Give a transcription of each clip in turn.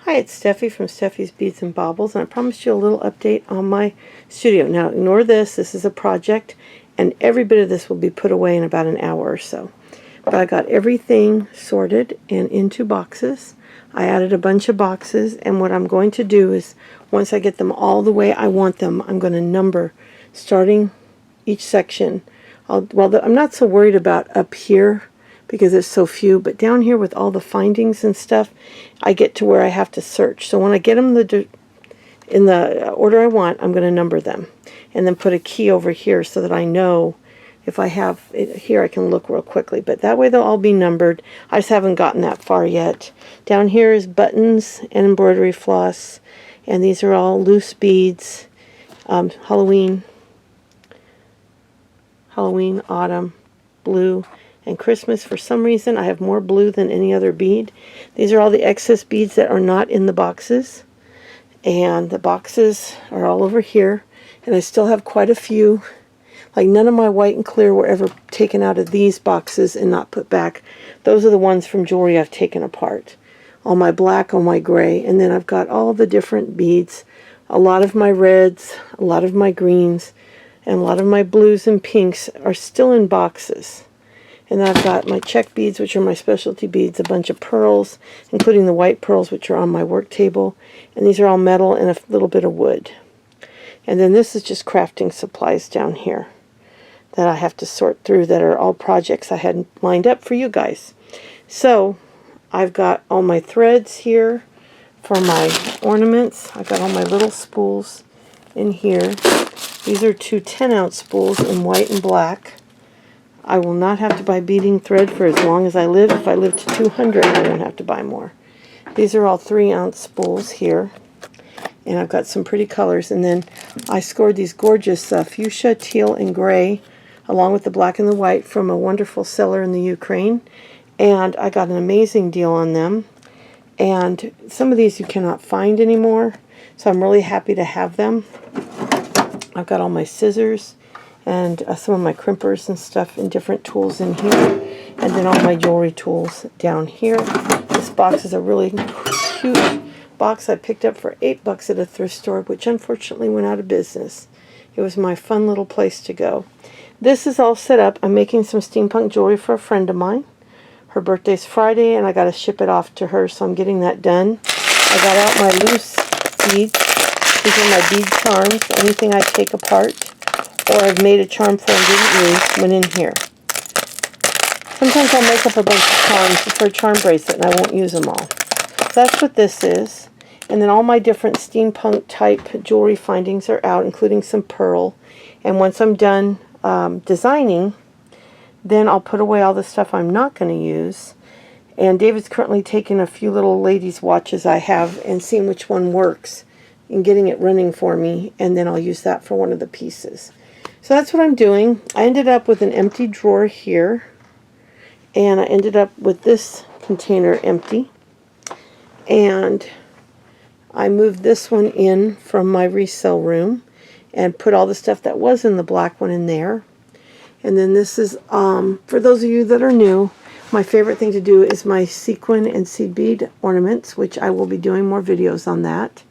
Hi, it's Steffi from Steffi's Beads and Baubles, and I promised you a little update on my studio. Now, ignore this. This is a project, and every bit of this will be put away in about an hour or so. But I got everything sorted and into boxes. I added a bunch of boxes, and what I'm going to do is, once I get them all the way I want them, I'm going to number, starting each section. I'm not so worried about up here, because it's so few, but down here with all the findings and stuff, I get to where I have to search. So when I get them in the order I want, I'm going to number them and then put a key over here so that I know if I have it here, I can look real quickly, but that way they'll all be numbered. I just haven't gotten that far yet. Down here is buttons and embroidery floss, and these are all loose beads, Halloween, autumn, blue, and Christmas. For some reason I have more blue than any other bead. These are all the excess beads that are not in the boxes, and the boxes are all over here, and I still have quite a few. Like, none of my white and clear were ever taken out of these boxes and not put back. Those are the ones from jewelry I've taken apart. All my black, all my gray, and then I've got all the different beads, a lot of my reds, a lot of my greens, and a lot of my blues and pinks are still in boxes. And then I've got my check beads, which are my specialty beads, a bunch of pearls, including the white pearls, which are on my work table. And these are all metal and a little bit of wood. And then this is just crafting supplies down here that I have to sort through, that are all projects I had lined up for you guys. So I've got all my threads here for my ornaments. I've got all my little spools in here. These are two 10-ounce spools in white and black. I will not have to buy beading thread for as long as I live. If I live to 200, I won't have to buy more. These are all 3-ounce spools here. And I've got some pretty colors. And then I scored these gorgeous fuchsia, teal, and gray, along with the black and the white, from a wonderful seller in the Ukraine. And I got an amazing deal on them. And some of these you cannot find anymore, so I'm really happy to have them. I've got all my scissors and some of my crimpers and stuff and different tools in here, and then all my jewelry tools down here. This box is a really cute box I picked up for $8 at a thrift store, which unfortunately went out of business. It was my fun little place to go. This is all set up. I'm making some steampunk jewelry for a friend of mine. Her birthday's Friday, and I got to ship it off to her, so I'm getting that done. I got out my loose beads. These are my bead charms. Anything I take apart or I've made a charm for and didn't use went in here. Sometimes I'll make up a bunch of charms for a charm bracelet and I won't use them all. So that's what this is. And then all my different steampunk type jewelry findings are out, including some pearl. And once I'm done designing, then I'll put away all the stuff I'm not going to use. And David's currently taking a few little ladies' watches I have and seeing which one works and getting it running for me, and then I'll use that for one of the pieces. So that's what I'm doing. I ended up with an empty drawer here, and I ended up with this container empty, and I moved this one in from my resale room and put all the stuff that was in the black one in there. And then this is, for those of you that are new, my favorite thing to do is my sequin and seed bead ornaments, which I will be doing more videos on that.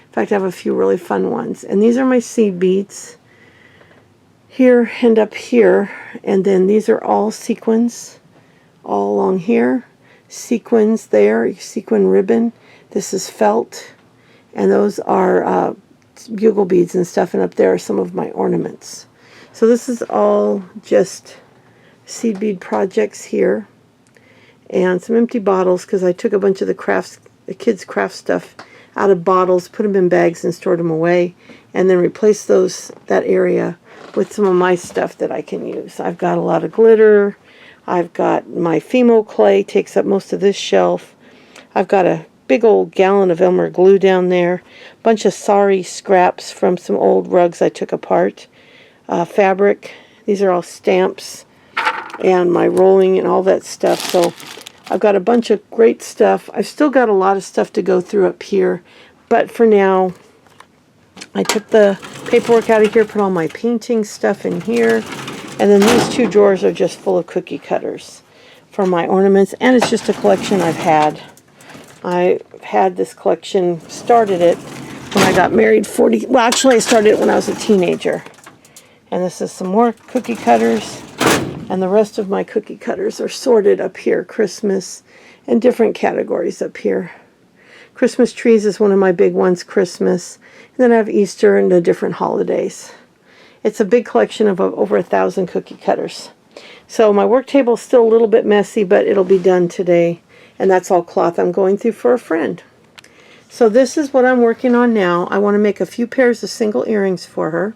In fact, I have a few really fun ones. And these are my seed beads here and up here. And then these are all sequins all along here. Sequins there, sequin ribbon. This is felt. And those are bugle beads and stuff. And up there are some of my ornaments. So this is all just seed bead projects here. And some empty bottles, because I took a bunch of the kids' craft stuff out of bottles, put them in bags and stored them away, and then replaced that area with some of my stuff that I can use. I've got a lot of glitter. I've got my Fimo clay, takes up most of this shelf. I've got a big old gallon of Elmer glue down there. A bunch of sorry scraps from some old rugs I took apart. Fabric. These are all stamps and my rolling and all that stuff. So I've got a bunch of great stuff. I've still got a lot of stuff to go through up here, but for now I took the paperwork out of here, put all my painting stuff in here, and then these two drawers are just full of cookie cutters for my ornaments, and it's just a collection I've had I had this collection, started it when I got married well, actually I started it when I was a teenager. And this is some more cookie cutters, and the rest of my cookie cutters are sorted up here, Christmas, and different categories up here. Christmas trees is one of my big ones, Christmas, and then I have Easter and the different holidays. It's a big collection of over 1,000 cookie cutters. So my work table is still a little bit messy, but it'll be done today, and that's all cloth I'm going through for a friend. So this is what I'm working on now. I want to make a few pairs of single earrings for her,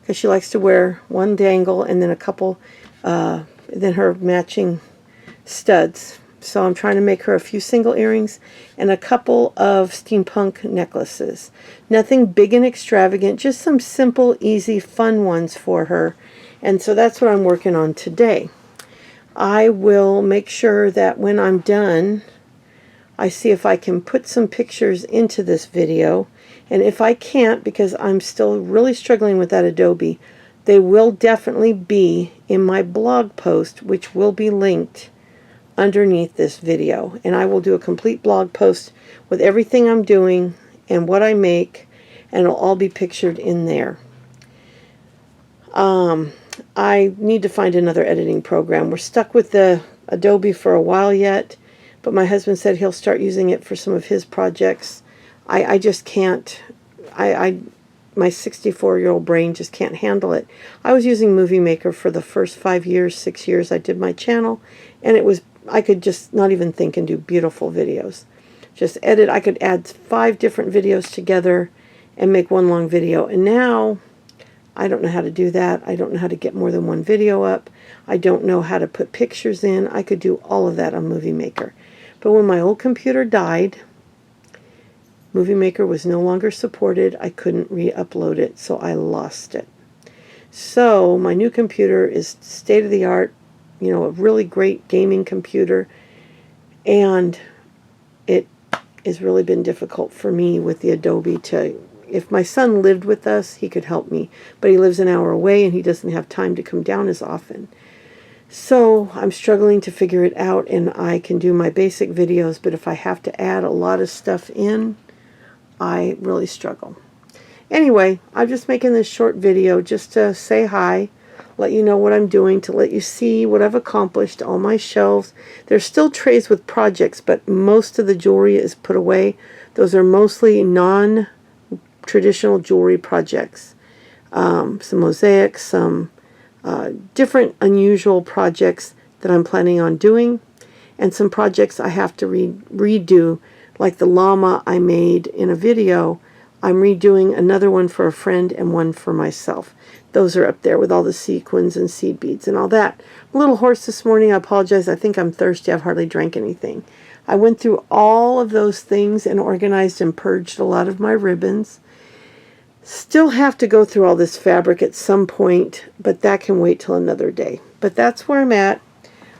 because she likes to wear one dangle and then a couple, then her matching studs. So I'm trying to make her a few single earrings and a couple of steampunk necklaces. Nothing big and extravagant, just some simple, easy, fun ones for her. And so that's what I'm working on today. I will make sure that when I'm done, I see if I can put some pictures into this video. And if I can't, because I'm still really struggling with that Adobe, they will definitely be in my blog post, which will be linked underneath this video. And I will do a complete blog post with everything I'm doing and what I make, and it'll all be pictured in there. I need to find another editing program. We're stuck with the Adobe for a while yet, but my husband said he'll start using it for some of his projects. I just can't. My 64-year-old brain just can't handle it. I was using Movie Maker for the first 5 years, 6 years I did my channel, and I could just not even think and do beautiful videos. Just edit. I could add 5 different videos together and make one long video. And now I don't know how to do that. I don't know how to get more than one video up. I don't know how to put pictures in. I could do all of that on Movie Maker. But when my old computer died, Movie Maker was no longer supported. I couldn't re-upload it, so I lost it. So my new computer is state-of-the-art, you know, a really great gaming computer, and it has really been difficult for me with the Adobe to, if my son lived with us, he could help me, but he lives an hour away and he doesn't have time to come down as often. So I'm struggling to figure it out, and I can do my basic videos, but if I have to add a lot of stuff in, I really struggle. Anyway, I'm just making this short video just to say hi, let you know what I'm doing, to let you see what I've accomplished, all my shelves. There's still trays with projects, but most of the jewelry is put away. Those are mostly non-traditional jewelry projects. Some mosaics, some different unusual projects that I'm planning on doing, and some projects I have to redo, like the llama I made in a video. I'm redoing another one for a friend and one for myself. Those are up there with all the sequins and seed beads and all that. I'm a little hoarse this morning. I apologize. I think I'm thirsty. I've hardly drank anything. I went through all of those things and organized and purged a lot of my ribbons. Still have to go through all this fabric at some point, but that can wait till another day. But that's where I'm at.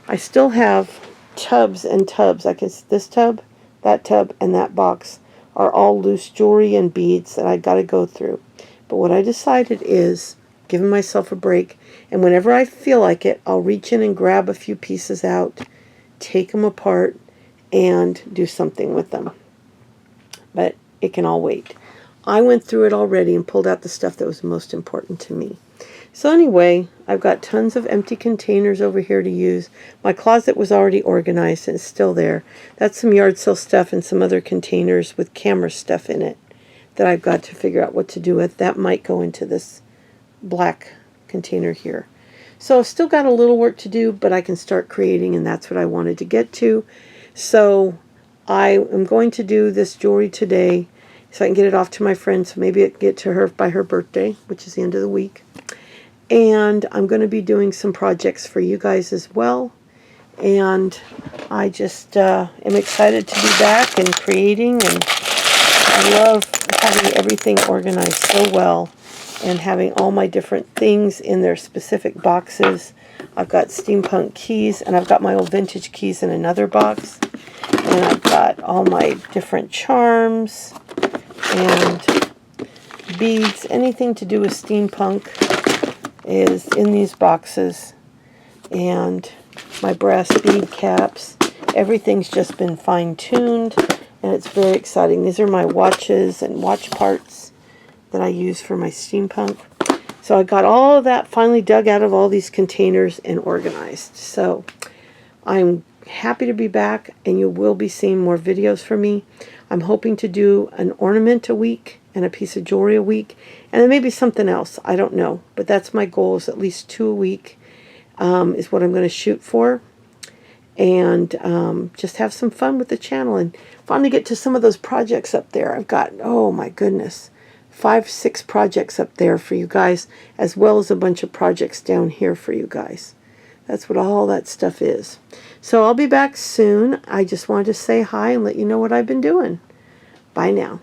I still have tubs and tubs. This tub, that tub, and that box are all loose jewelry and beads that I got to go through. But what I decided is giving myself a break, and whenever I feel like it, I'll reach in and grab a few pieces out, take them apart, and do something with them. But it can all wait. I went through it already and pulled out the stuff that was most important to me. So anyway, I've got tons of empty containers over here to use. My closet was already organized and it's still there. That's some yard sale stuff and some other containers with camera stuff in it that I've got to figure out what to do with. That might go into this black container here. So I've still got a little work to do, but I can start creating, and that's what I wanted to get to. So I am going to do this jewelry today so I can get it off to my friend, so maybe it get to her by her birthday, which is the end of the week. And I'm going to be doing some projects for you guys as well. And I just am excited to be back and creating, and I love having everything organized so well and having all my different things in their specific boxes. I've got steampunk keys, and I've got my old vintage keys in another box. And I've got all my different charms and beads. Anything to do with steampunk is in these boxes. And my brass bead caps. Everything's just been fine-tuned. and it's very exciting. These are my watches and watch parts that I use for my steampunk. So I got all of that finally dug out of all these containers and organized. So I'm happy to be back, and you will be seeing more videos from me. I'm hoping to do an ornament a week and a piece of jewelry a week, and then maybe something else. I don't know, but that's my goal, is at least 2 a week is what I'm going to shoot for. And just have some fun with the channel and finally get to some of those projects up there. I've got, oh my goodness, 5, 6 projects up there for you guys, as well as a bunch of projects down here for you guys. That's what all that stuff is. So I'll be back soon. I just wanted to say hi and let you know what I've been doing. Bye now.